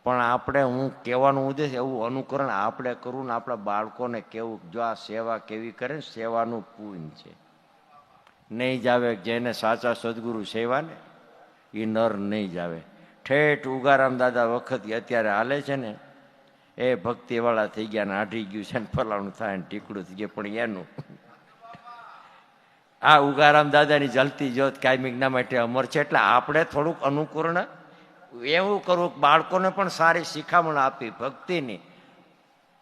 પણ આપણે હું કહેવાનું ઉદ્દેશ એવું અનુકરણ આપણે કરવું ને આપણા બાળકોને કેવું જો આ સેવા કેવી કરે ને સેવાનું પૂન છે. નહીં જાવે જેને સાચા સદગુરુ સેવા ને એ નર નહીં જાવે. ઠેઠ ઉગારામ દાદા વખત અત્યારે હાલે છે ને એ ભક્તિવાળા થઈ ગયા ને આઢી ગયું છે ને ફલાણું થાય ને ટીકડું થઈ ગયું પણ એનું આ ઉગારામ દાદાની જલતી જોત કાયમિકના માટે અમર છે. એટલે આપણે થોડુંક અનુકરણ એવું કરવું બાળકોને પણ સારી શિખામણ આપી ભક્તિની,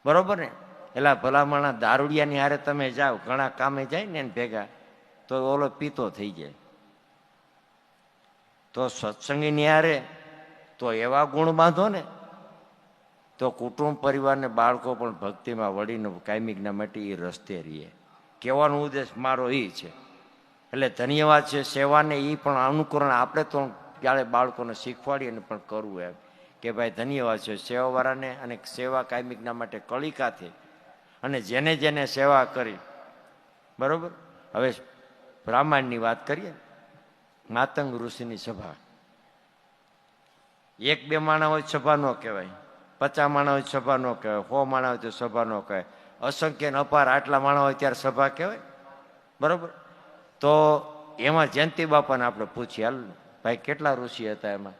બરોબર ને. એટલે ભલામણા દારૂડિયાની હારે તમે જાઓ ઘણા કામે જાય ને એને ભેગા તો ઓલો પીતો થઈ જાય. તો સત્સંગીની હારે તો એવા ગુણ બાંધો ને તો કુટુંબ પરિવારને બાળકો પણ ભક્તિમાં વળીને કાયમિકના માટે એ રસ્તે રહીએ. કહેવાનો ઉદ્દેશ મારો એ છે. એટલે ધન્યવાદ છે સેવાને એ પણ અનુકરણ આપણે તો ત્યારે બાળકોને શીખવાડીએ ને પણ કરવું એમ કે ભાઈ ધન્યવાદ છે સેવાવાળાને અને સેવા કાયમિકના માટે કલિકાથી અને જેને જેને સેવા કરી. બરાબર. હવે બ્રાહ્મણની વાત કરીએ. માતંગ ઋષિની સભા, એક બે માણા હોય સભા ન કહેવાય, 50 માણા હોય સભા ન કહેવાય, 100 માણા હોય તો સભા ન કહેવાય, અસંખ્ય અપાર આટલા માણા હોય ત્યારે સભા કહેવાય. બરાબર. તો એમાં જયંતિ બાપાને આપણે પૂછીએ હાલ ભાઈ કેટલા ઋષિ હતા એમાં?